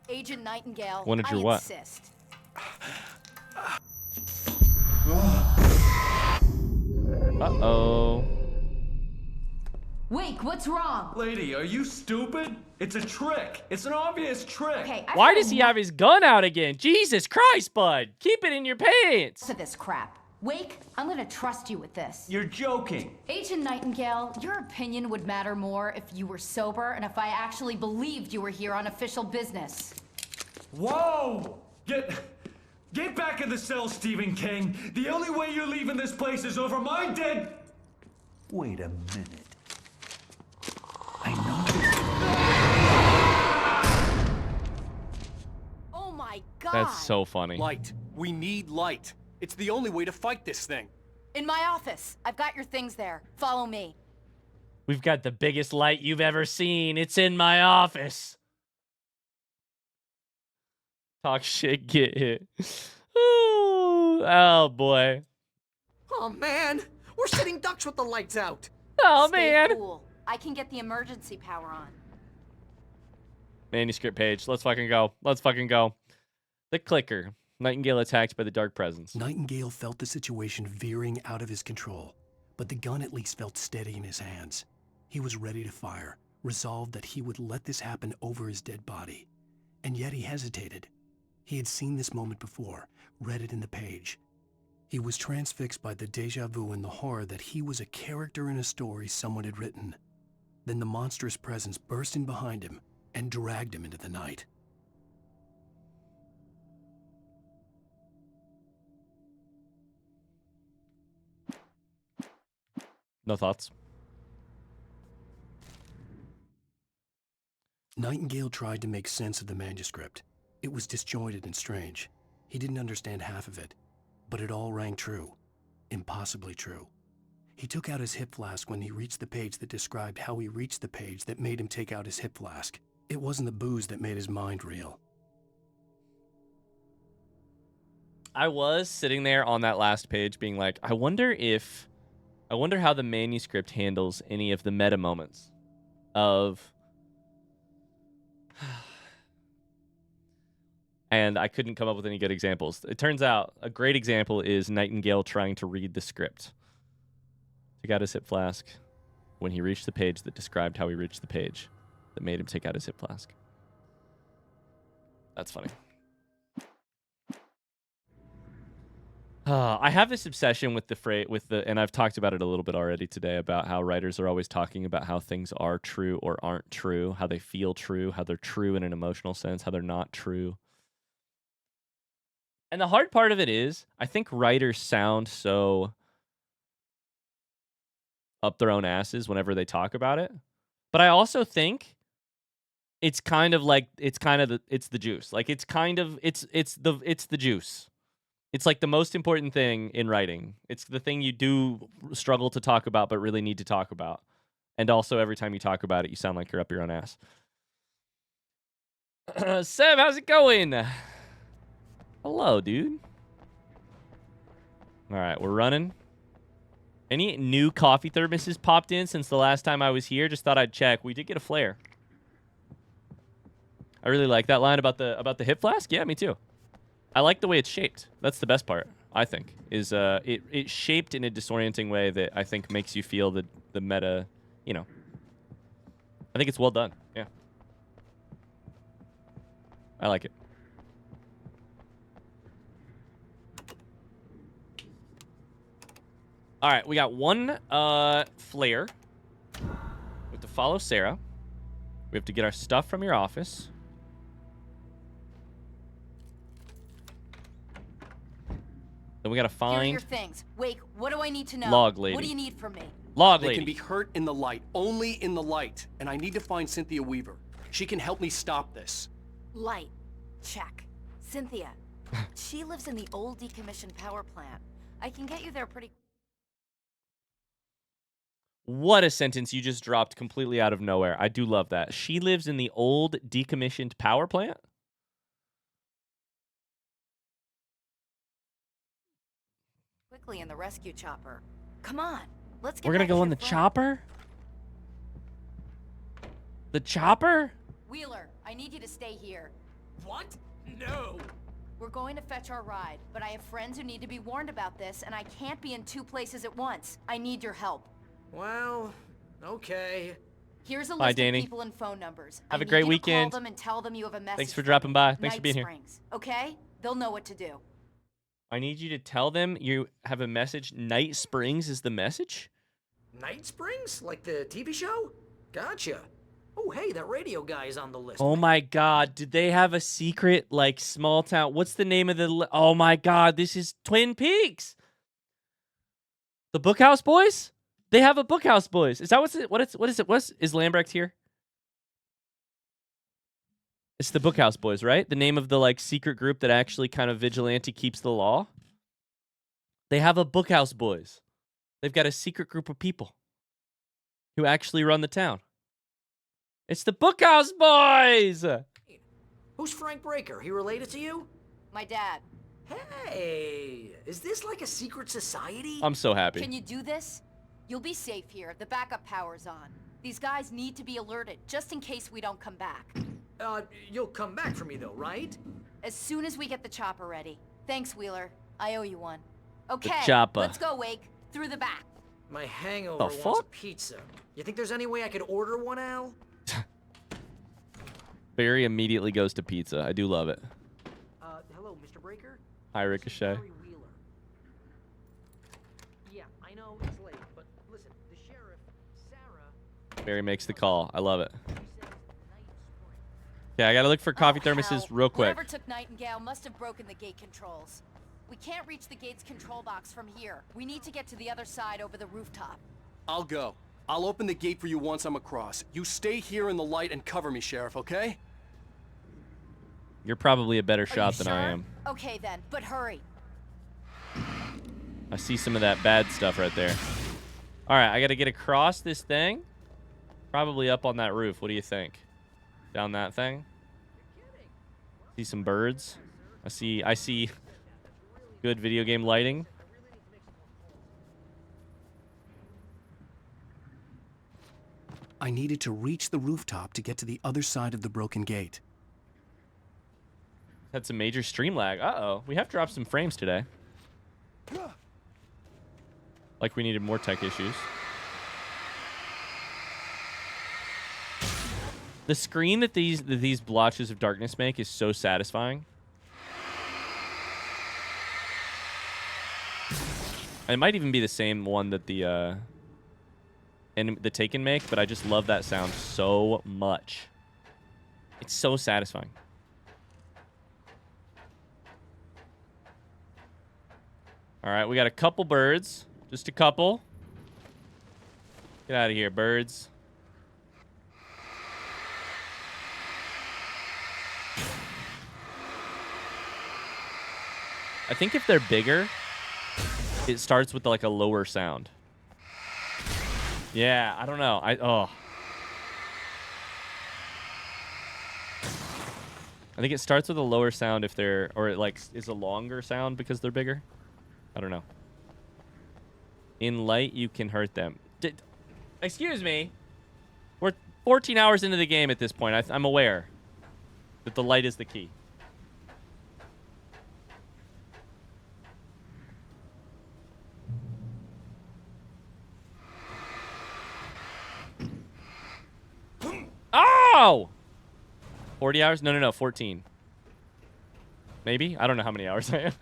[SPEAKER 12] Agent Nightingale,
[SPEAKER 1] Wanted your
[SPEAKER 12] I
[SPEAKER 1] what?
[SPEAKER 12] insist.
[SPEAKER 1] Uh-oh.
[SPEAKER 12] Wake, what's wrong?
[SPEAKER 9] Lady, are you stupid? It's a trick. It's an obvious trick.
[SPEAKER 12] Okay,
[SPEAKER 1] Why does he have his gun out again? Jesus Christ, bud. Keep it in your pants.
[SPEAKER 12] To this crap. Wake, I'm gonna trust you with this.
[SPEAKER 9] You're joking.
[SPEAKER 12] Agent Nightingale, your opinion would matter more if you were sober and if I actually believed you were here on official business.
[SPEAKER 9] Whoa! Get back in the cell, Stephen King. The only way you're leaving this place is over my dead... Wait a minute. I know.
[SPEAKER 12] Oh my God.
[SPEAKER 1] That's so funny.
[SPEAKER 6] Light. We need light. It's the only way to fight this thing.
[SPEAKER 12] In my office. I've got your things there. Follow me.
[SPEAKER 1] We've got the biggest light you've ever seen. It's in my office. Talk shit, get hit. Ooh, oh, boy.
[SPEAKER 2] Oh, man. We're sitting ducks with the lights out.
[SPEAKER 1] Oh,
[SPEAKER 12] Stay
[SPEAKER 1] man.
[SPEAKER 12] cool. I can get the emergency power on.
[SPEAKER 1] Manuscript page. Let's fucking go. Let's fucking go. The clicker. Nightingale attacked by the dark presence.
[SPEAKER 3] Nightingale felt the situation veering out of his control, but the gun at least felt steady in his hands. He was ready to fire, resolved that he would let this happen over his dead body. And yet he hesitated. He had seen this moment before, read it in the page. He was transfixed by the déjà vu and the horror that he was a character in a story someone had written. Then the monstrous presence burst in behind him and dragged him into the night.
[SPEAKER 1] No thoughts.
[SPEAKER 3] Nightingale tried to make sense of the manuscript. It was disjointed and strange. He didn't understand half of it, but it all rang true. Impossibly true. He took out his hip flask when he reached the page that described how he reached the page that made him take out his hip flask. It wasn't the booze that made his mind reel.
[SPEAKER 1] I was sitting there on that last page being like, I wonder how the manuscript handles any of the meta moments of... And I couldn't come up with any good examples. It turns out a great example is Nightingale trying to read the script. Took out his hip flask when he reached the page that described how he reached the page that made him take out his hip flask. That's funny. I have this obsession with and I've talked about it a little bit already today about how writers are always talking about how things are true or aren't true, how they feel true, how they're true in an emotional sense, how they're not true. And the hard part of it is, I think writers sound so up their own asses whenever they talk about it. But I also think it's kind of like it's the juice. Like it's the juice. It's like the most important thing in writing. It's the thing you do struggle to talk about, but really need to talk about. And also, every time you talk about it, you sound like you're up your own ass. Seb, how's it going? Hello, dude. All right, we're running. Any new coffee thermoses popped in since the last time I was here? Just thought I'd check. We did get a flare. I really like that line about the hip flask. Yeah, me too. I like the way it's shaped. That's the best part, I think. Is it's shaped in a disorienting way that I think makes you feel the meta, you know. I think it's well done. Yeah. I like it. All right, we got one flare. We have to follow Sarah. We have to get our stuff from your office. Then we gotta
[SPEAKER 12] Here are
[SPEAKER 1] find
[SPEAKER 12] your things. Wake, what do I need to know?
[SPEAKER 1] Log lady.
[SPEAKER 12] What do you need from me?
[SPEAKER 1] Log
[SPEAKER 15] They
[SPEAKER 1] lady.
[SPEAKER 15] can be hurt in the light, only in the light. And I need to find Cynthia Weaver. She can help me stop this.
[SPEAKER 12] Light. Check. Cynthia. She lives in the old decommissioned power plant. I can get you there pretty...
[SPEAKER 1] What a sentence you just dropped completely out of nowhere. I do love that. She lives in the old decommissioned power plant?
[SPEAKER 12] quickly in the rescue chopper. Come on, let's get
[SPEAKER 1] We're gonna
[SPEAKER 12] back to
[SPEAKER 1] go
[SPEAKER 12] your
[SPEAKER 1] in the
[SPEAKER 12] friend.
[SPEAKER 1] chopper? The chopper?
[SPEAKER 12] Wheeler, I need you to stay here.
[SPEAKER 2] What? No.
[SPEAKER 12] We're going to fetch our ride, but I have friends who need to be warned about this, and I can't be in two places at once. I need your help.
[SPEAKER 2] Well, okay.
[SPEAKER 12] Here's a
[SPEAKER 1] Bye,
[SPEAKER 12] list
[SPEAKER 1] Danny.
[SPEAKER 12] of people and phone numbers.
[SPEAKER 1] Have
[SPEAKER 12] I
[SPEAKER 1] a
[SPEAKER 12] need
[SPEAKER 1] great
[SPEAKER 12] you to
[SPEAKER 1] weekend.
[SPEAKER 12] Call them and tell them you have a message.
[SPEAKER 1] Thanks for
[SPEAKER 12] from
[SPEAKER 1] dropping
[SPEAKER 12] me.
[SPEAKER 1] by. Thanks for
[SPEAKER 12] Night
[SPEAKER 1] being here.
[SPEAKER 12] Springs, okay? They'll know what to do.
[SPEAKER 1] I need you to tell them you have a message. Night Springs is the message?
[SPEAKER 2] Night Springs? Like the TV show? Gotcha. Oh, hey, that radio guy is on the list.
[SPEAKER 1] Oh my god, did they have a secret, like, small town? What's the name of the... Oh my god, this is Twin Peaks! The Bookhouse Boys? They have a Bookhouse Boys. Is that what is it? Is Lambrecht here? It's the Bookhouse Boys, right? The name of the, like, secret group that actually kind of vigilante keeps the law? They have a Bookhouse Boys. They've got a secret group of people who actually run the town. It's the Bookhouse Boys!
[SPEAKER 2] Who's Frank Breaker? He related to you?
[SPEAKER 12] My dad.
[SPEAKER 2] Hey, is this like a secret society?
[SPEAKER 1] I'm so happy.
[SPEAKER 12] Can you do this? You'll be safe here. The backup power's on. These guys need to be alerted, just in case we don't come back.
[SPEAKER 2] You'll come back for me though, right?
[SPEAKER 12] As soon as we get the chopper ready. Thanks, Wheeler. I owe you one. Okay,
[SPEAKER 1] chopper.
[SPEAKER 12] let's go, Wake. Through the back.
[SPEAKER 2] My hangover
[SPEAKER 1] The
[SPEAKER 2] wants a
[SPEAKER 1] fuck?
[SPEAKER 2] pizza. You think there's any way I could order one, Al?
[SPEAKER 1] Barry immediately goes to pizza. I do love it.
[SPEAKER 2] Hello, Mr. Breaker?
[SPEAKER 1] Hi, Ricochet.
[SPEAKER 2] Barry Wheeler. Yeah, I know it's late, but listen, the sheriff, Sarah...
[SPEAKER 1] Barry makes the call. I love it. Okay, I gotta look for coffee thermoses
[SPEAKER 12] Hell.
[SPEAKER 1] real quick.
[SPEAKER 12] Whoever took Nightingale must have broken the gate controls. We can't reach the gate's control box from here. We need to get to the other side over the rooftop.
[SPEAKER 15] I'll go. I'll open the gate for you once I'm across. You stay here in the light and cover me, Sheriff, okay?
[SPEAKER 1] You're probably a better shot than
[SPEAKER 12] Sure?
[SPEAKER 1] I am.
[SPEAKER 12] Okay then, but hurry.
[SPEAKER 1] I see some of that bad stuff right there. All right, I gotta get across this thing. Probably up on that roof. What do you think? Down that thing? See some birds. I see good video game lighting.
[SPEAKER 3] I needed to reach the rooftop to get to the other side of the broken gate.
[SPEAKER 1] Had some major stream lag. Uh-oh. We have dropped some frames today. Like we needed more tech issues. The screen that these blotches of darkness make is so satisfying. It might even be the same one that the Taken make, but I just love that sound so much. It's so satisfying. All right, we got a couple birds. Just a couple. Get out of here, birds. I think if they're bigger, it starts with like a lower sound. Yeah, I don't know. I think it starts with a lower sound if they're, or it like is a longer sound because they're bigger. I don't know. In light, you can hurt them. Excuse me. We're 14 hours into the game at this point. I'm aware that the light is the key. Oh! 40 hours? No, 14. Maybe? I don't know how many hours I am.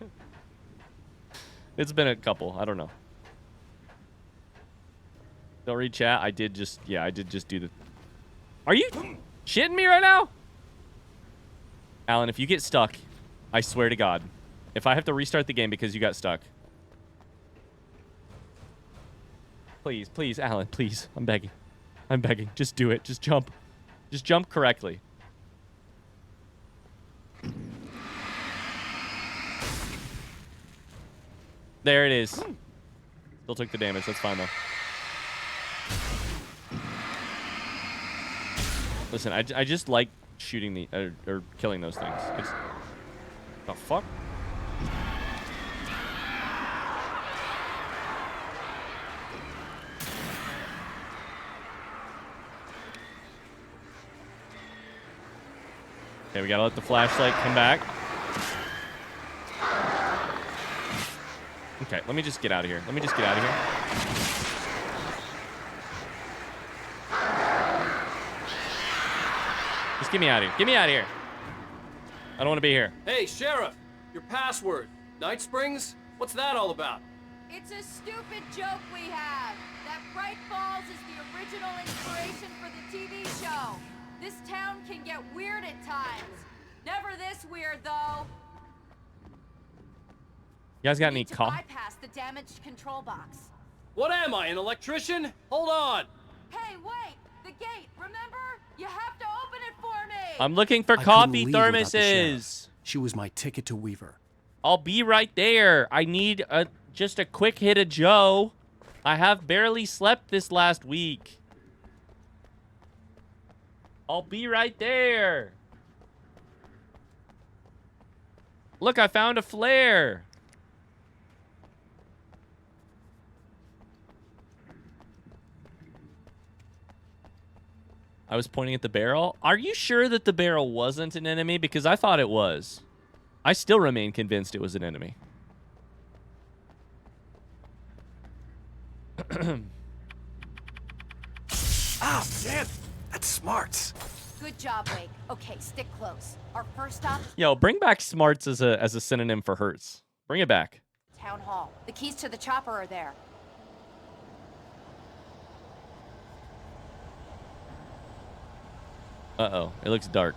[SPEAKER 1] It's been a couple. I don't know. Don't read chat. I did just do the... Are you shitting me right now? Alan, if you get stuck, I swear to God, if I have to restart the game because you got stuck. Please, please, Alan, please. I'm begging. I'm begging. Just do it. Just jump. Just jump correctly. There it is. Still took the damage. That's fine, though. Listen, I just like shooting the... or killing those things. The fuck? Okay, we gotta let the flashlight come back. Okay, let me just get out of here. Let me just get out of here. Just get me out of here. Get me out of here. I don't want to be here.
[SPEAKER 15] Hey, Sheriff, your password. Night Springs? What's that all about?
[SPEAKER 12] It's a stupid joke we have. That Bright Falls is the original inspiration for the TV show. This town can get weird at times. Never this weird, though.
[SPEAKER 1] You guys got any
[SPEAKER 12] bypass the damaged control box.
[SPEAKER 15] What am I, an electrician? Hold on.
[SPEAKER 12] Hey, wait! The gate, remember? You have to open it for me!
[SPEAKER 1] I'm looking for
[SPEAKER 3] I
[SPEAKER 1] coffee
[SPEAKER 3] couldn't leave without the sheriff.
[SPEAKER 1] thermoses.
[SPEAKER 3] She was my ticket to Weaver.
[SPEAKER 1] I'll be right there. I need just a quick hit of Joe. I have barely slept this last week. I'll be right there. Look, I found a flare. I was pointing at the barrel. Are you sure that the barrel wasn't an enemy? Because I thought it was. I still remain convinced it was an enemy.
[SPEAKER 3] Ah, damn! That's smarts.
[SPEAKER 12] Good job, Wake. Okay, stick close. Our first stop,
[SPEAKER 1] Yo, bring back smarts as a synonym for hurts. Bring it back.
[SPEAKER 12] Town Hall. The keys to the chopper are there.
[SPEAKER 1] Uh-oh, it looks dark.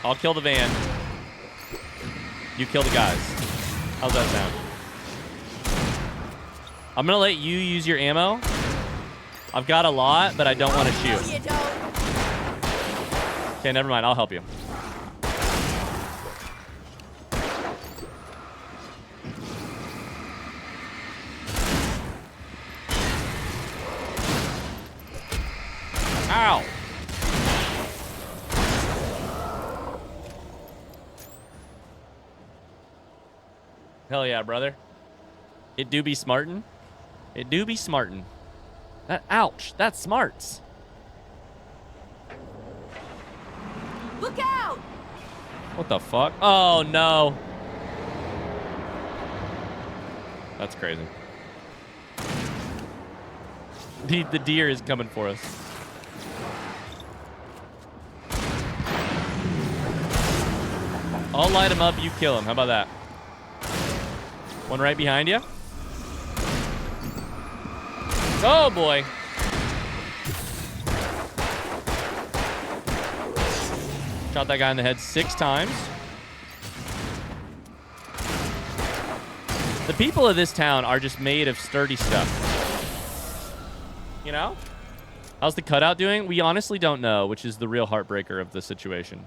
[SPEAKER 1] I'll kill the van. You kill the guys. How's that sound? I'm gonna let you use your ammo. I've got a lot, but I don't want to shoot.
[SPEAKER 12] No, you don't.
[SPEAKER 1] Okay, never mind. I'll help you. Ow! Hell yeah, brother. It do be smartin'. It do be smartin'. That, ouch, that's smarts.
[SPEAKER 12] Look out!
[SPEAKER 1] What the fuck? Oh, no. That's crazy. The deer is coming for us. I'll light him up, you kill him. How about that? One right behind you. Oh, boy. Shot that guy in the head 6 times. The people of this town are just made of sturdy stuff. You know? How's the cutout doing? We honestly don't know, which is the real heartbreaker of the situation.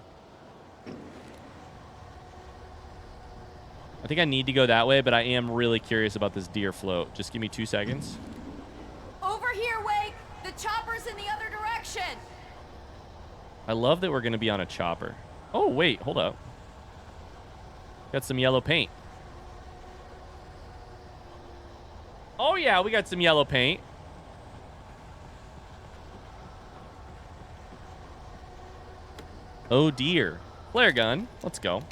[SPEAKER 1] I think I need to go that way, but I am really curious about this deer float. Just give me 2 seconds.
[SPEAKER 12] Over here, Wake! The chopper's in the other direction!
[SPEAKER 1] I love that we're going to be on a chopper. Oh, wait. Hold up. Got some yellow paint. Oh, yeah. We got some yellow paint. Oh, dear. Flare gun. Let's go.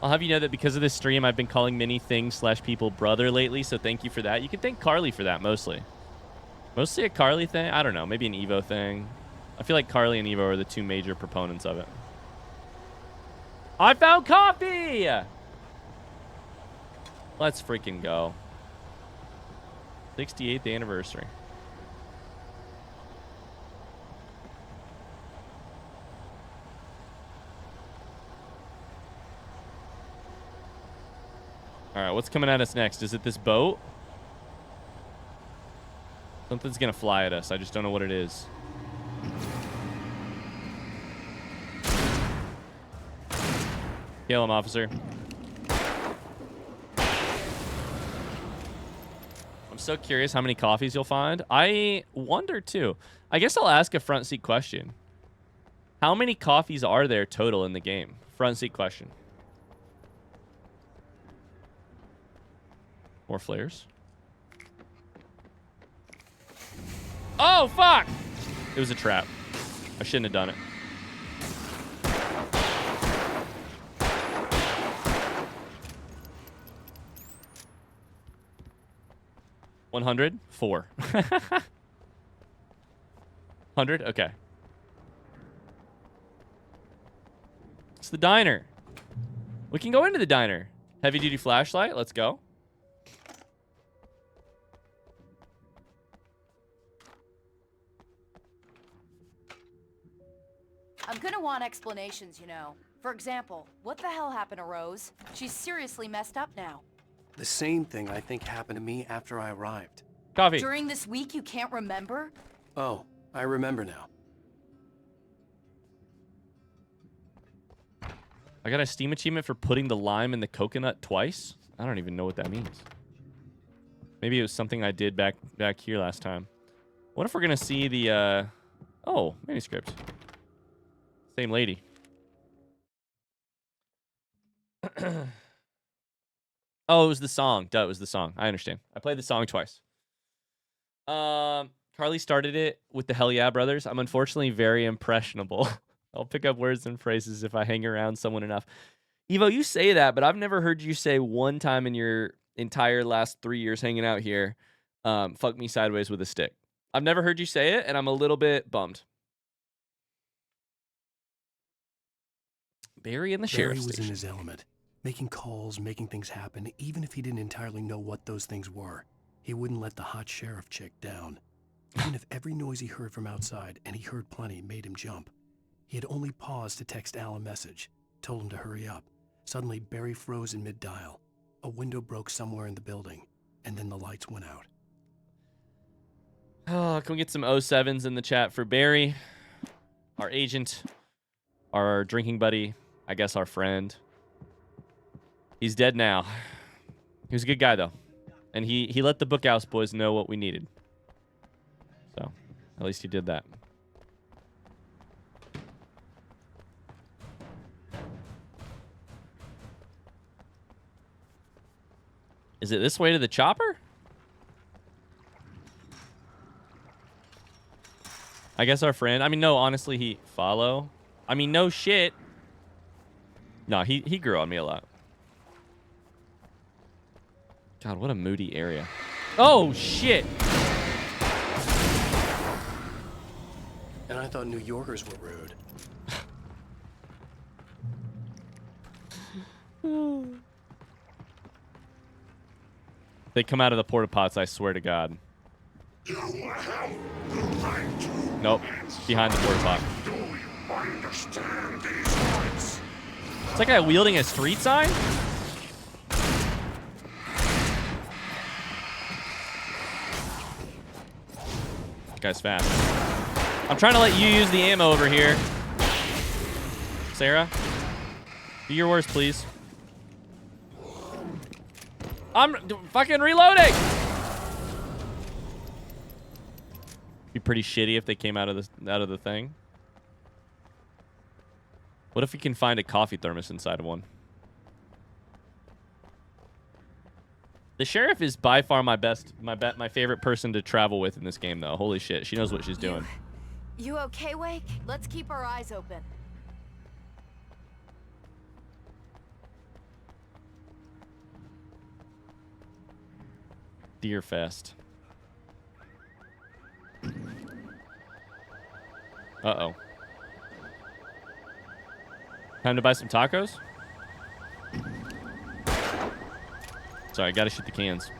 [SPEAKER 1] I'll have you know that because of this stream, I've been calling many things / people brother lately, so thank you for that. You can thank Carly for that, mostly. Mostly a Carly thing? I don't know. Maybe an Evo thing. I feel like Carly and Evo are the 2 major proponents of it. I found coffee! Let's freaking go. 68th anniversary. All right, what's coming at us next? Is it this boat? Something's gonna fly at us. I just don't know what it is. Kill him, officer. I'm so curious how many coffees you'll find. I wonder too. I guess I'll ask a front seat question. How many coffees are there total in the game? Front seat question. More flares. Oh, fuck! It was a trap. I shouldn't have done it. $100? 4. 100? Okay. It's the diner. We can go into the diner. Heavy duty flashlight. Let's go.
[SPEAKER 12] I'm gonna want explanations, you know. For example, what the hell happened to Rose? She's seriously messed up now.
[SPEAKER 3] The same thing I think happened to me after I arrived.
[SPEAKER 1] Coffee.
[SPEAKER 12] During this week, you can't remember?
[SPEAKER 3] Oh, I remember now.
[SPEAKER 1] I got a Steam achievement for putting the lime in the coconut twice. I don't even know what that means. Maybe it was something I did back here last time. What if we're gonna see the oh, manuscript. Same lady. Oh, it was the song. Duh, it was the song. I understand. I played the song twice. Carly started it with the Hell Yeah Brothers. I'm unfortunately very impressionable. I'll pick up words and phrases if I hang around someone enough. Evo, you say that, but I've never heard you say one time in your entire last 3 years hanging out here, fuck me sideways with a stick. I've never heard you say it, and I'm a little bit bummed. Barry in the sheriff's
[SPEAKER 3] was
[SPEAKER 1] station.
[SPEAKER 3] in his element, making calls, making things happen, even if he didn't entirely know what those things were. He wouldn't let the hot sheriff chick down. Even if every noise he heard from outside, and he heard plenty, made him jump. He had only paused to text Al a message, told him to hurry up. Suddenly, Barry froze in mid-dial. A window broke somewhere in the building, and then the lights went out.
[SPEAKER 1] Oh, can we get some 07s in the chat for Barry, our agent, our drinking buddy, I guess our friend. He's dead now. He was a good guy, though. And he let the Bookhouse boys know what we needed. So, at least he did that. Is it this way to the chopper? I guess our friend. I mean, no, honestly, he follow. I mean, no shit. No, he grew on me a lot. God, what a moody area. Oh, shit.
[SPEAKER 3] And I thought New Yorkers were rude.
[SPEAKER 1] They come out of the porta pots, I swear to God. Nope. Behind the porta pot. It's like a guy wielding a street sign? That guy's fast. I'm trying to let you use the ammo over here. Sarah, do your worst, please. I'm fucking reloading. Be pretty shitty if they came out of the thing. What if we can find a coffee thermos inside of one? The sheriff is by far my favorite person to travel with in this game, though. Holy shit, she knows what she's doing.
[SPEAKER 12] You okay, Wake? Let's keep our eyes open.
[SPEAKER 1] Deerfest. Uh-oh. Time to buy some tacos? Sorry, I gotta shoot the cans.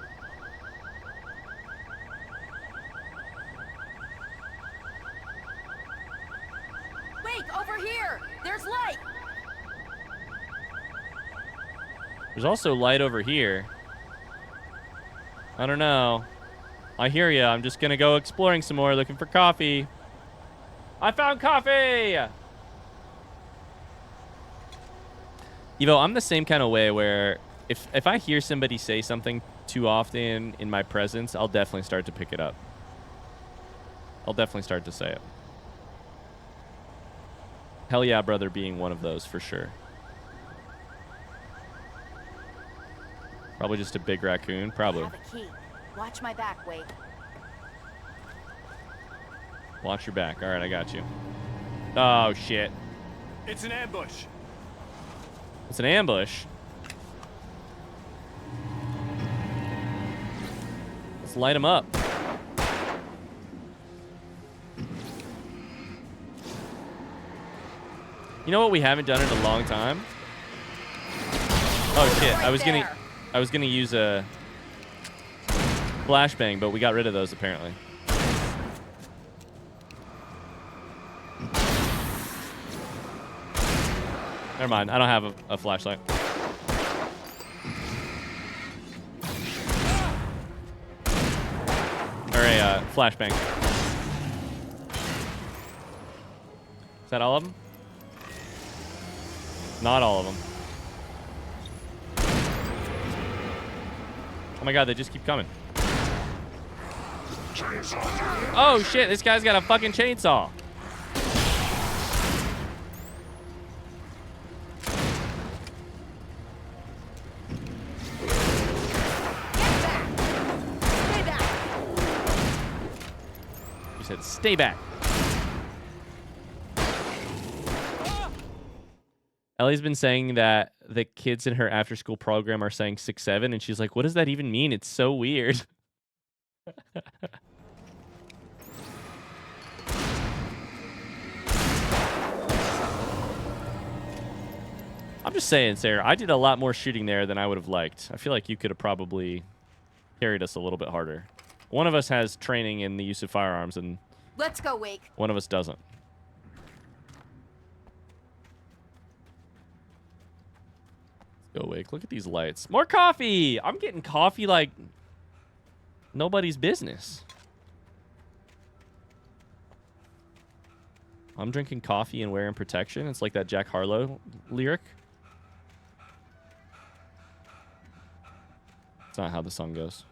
[SPEAKER 12] Wake, over here! There's light!
[SPEAKER 1] There's also light over here. I don't know. I hear ya. I'm just gonna go exploring some more, looking for coffee. I found coffee! Evo, I'm the same kind of way where if I hear somebody say something too often in my presence, I'll definitely start to pick it up. I'll definitely start to say it. Hell yeah, brother being one of those for sure. Probably just a big raccoon, probably.
[SPEAKER 12] I have a key. Watch my back, Wake.
[SPEAKER 1] Watch your back. All right, I got you. Oh, shit.
[SPEAKER 6] It's an ambush.
[SPEAKER 1] It's an ambush. Let's light them up. You know what we haven't done in a long time? Oh shit! I was gonna use a flashbang, but we got rid of those apparently. Never mind. I don't have a flashlight. Or a flashbang. Is that all of them? Not all of them. Oh my god, they just keep coming. Oh shit, this guy's got a fucking chainsaw. He said, stay back. Ellie's been saying that the kids in her after-school program are saying 6-7, and she's like, what does that even mean? It's so weird. I'm just saying, Sarah, I did a lot more shooting there than I would have liked. I feel like you could have probably carried us a little bit harder. One of us has training in the use of firearms, and
[SPEAKER 12] Let's go, Wake.
[SPEAKER 1] one of us doesn't. Go Wake. Look at these lights. More coffee. I'm getting coffee like nobody's business. I'm drinking coffee and wearing protection. It's like that Jack Harlow lyric. It's not how the song goes.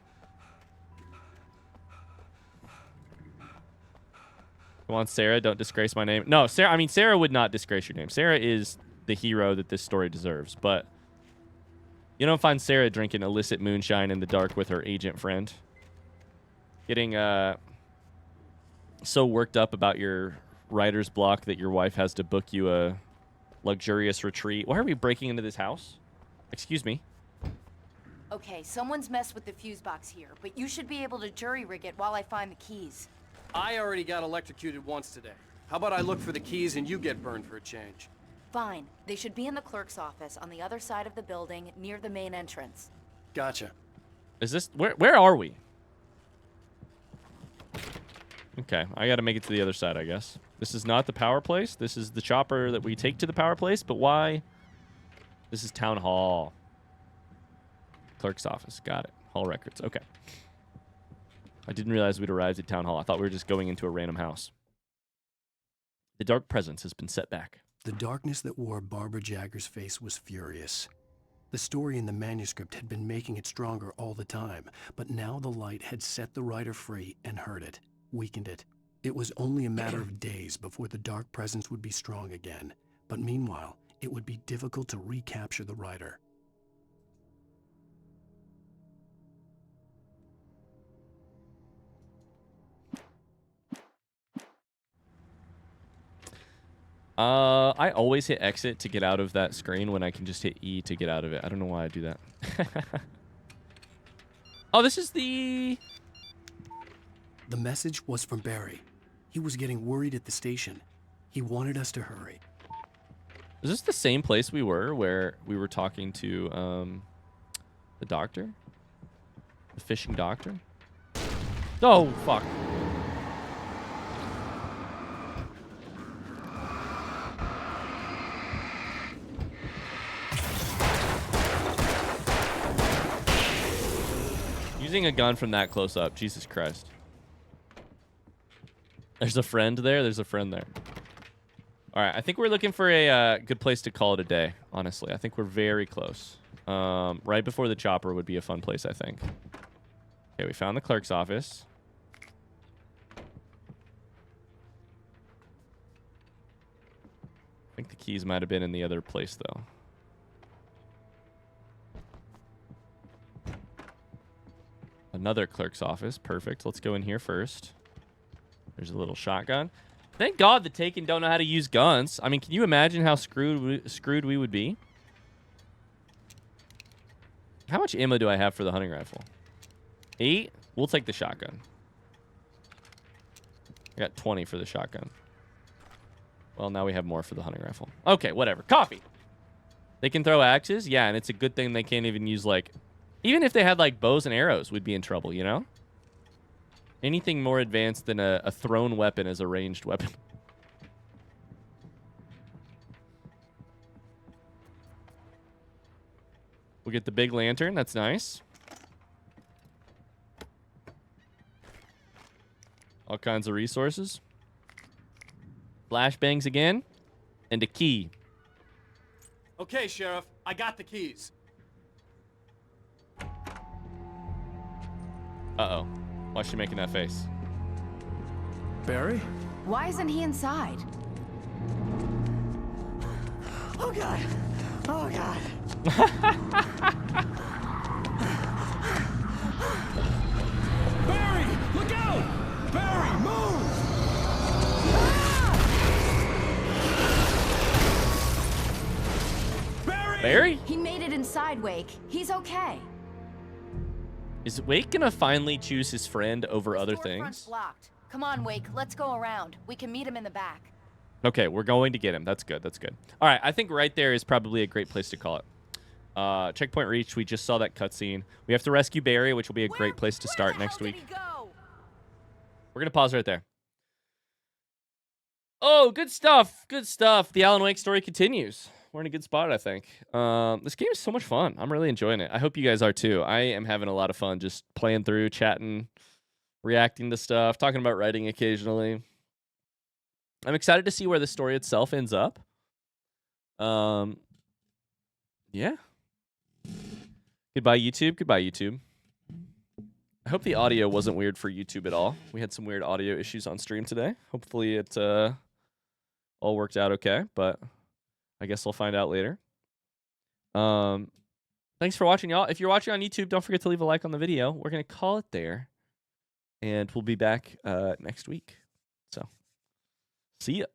[SPEAKER 1] Come on, Sarah. Don't disgrace my name. No, Sarah. I mean, Sarah would not disgrace your name. Sarah is the hero that this story deserves, but you don't find Sarah drinking illicit moonshine in the dark with her agent friend. Getting so worked up about your writer's block that your wife has to book you a luxurious retreat. Why are we breaking into this house? Excuse me.
[SPEAKER 12] Okay, someone's messed with the fuse box here, but you should be able to jury rig it while I find the keys.
[SPEAKER 15] I already got electrocuted once today. How about I look for the keys and you get burned for a change?
[SPEAKER 12] Fine. They should be in the clerk's office on the other side of the building near the main entrance.
[SPEAKER 15] Gotcha.
[SPEAKER 1] Is this... Where are we? Okay, I got to make it to the other side, I guess. This is not the power place. This is the chopper that we take to the power place, but why? This is town hall. Clerk's office. Got it. Hall records. Okay. I didn't realize we'd arrived at town hall. I thought we were just going into a random house. The dark presence has been set back.
[SPEAKER 3] The darkness that wore Barbara Jagger's face was furious. The story in the manuscript had been making it stronger all the time, but now the light had set the writer free and hurt it, weakened it. It was only a matter of days before the dark presence would be strong again, but meanwhile, it would be difficult to recapture the writer.
[SPEAKER 1] I always hit exit to get out of that screen when I can just hit E to get out of it. I don't know why I do that. Oh, this is the...
[SPEAKER 3] The message was from Barry. He was getting worried at the station. He wanted us to hurry.
[SPEAKER 1] Is this the same place we were where we were talking to the doctor? The fishing doctor? Oh, fuck. Using a gun from that close up. Jesus Christ. There's a friend there. There's a friend there. All right. I think we're looking for a good place to call it a day, honestly. I think we're very close. Right before the chopper would be a fun place, I think. Okay, we found the clerk's office. I think the keys might have been in the other place, though. Another clerk's office. Perfect. Let's go in here first. There's a little shotgun. Thank God the Taken don't know how to use guns. I mean, can you imagine how screwed we would be? How much ammo do I have for the hunting rifle? 8? We'll take the shotgun. I got 20 for the shotgun. Well, now we have more for the hunting rifle. Okay, whatever. Coffee. They can throw axes? Yeah, and it's a good thing they can't even use, like... Even if they had, like, bows and arrows, we'd be in trouble, you know? Anything more advanced than a thrown weapon as a ranged weapon. We'll get the big lantern. That's nice. All kinds of resources. Flashbangs again. And a key.
[SPEAKER 15] Okay, Sheriff. I got the keys.
[SPEAKER 1] Uh-oh. Why is she making that face?
[SPEAKER 5] Barry?
[SPEAKER 12] Why isn't he inside?
[SPEAKER 2] Oh, God. Oh, God.
[SPEAKER 5] Barry! Look out! Barry, move!
[SPEAKER 1] Barry?
[SPEAKER 12] He made it inside, Wake. He's okay.
[SPEAKER 1] Is Wake gonna finally choose his friend over other things?
[SPEAKER 12] Blocked. Come on, Wake. Let's go around. We can meet him in the back.
[SPEAKER 1] Okay, we're going to get him. That's good. That's good. All right, I think right there is probably a great place to call it. Checkpoint reached. We just saw that cutscene. We have to rescue Barry, which will be a great place to start next week. We're gonna pause right there. Oh, good stuff. Good stuff. The Alan Wake story continues. We're in a good spot, I think. This game is so much fun. I'm really enjoying it. I hope you guys are too. I am having a lot of fun just playing through, chatting, reacting to stuff, talking about writing occasionally. I'm excited to see where the story itself ends up. Yeah. Goodbye, YouTube. Goodbye, YouTube. I hope the audio wasn't weird for YouTube at all. We had some weird audio issues on stream today. Hopefully it all worked out okay, but I guess I'll find out later. Thanks for watching, y'all. If you're watching on YouTube, don't forget to leave a like on the video. We're going to call it there, and we'll be back next week. So, see ya.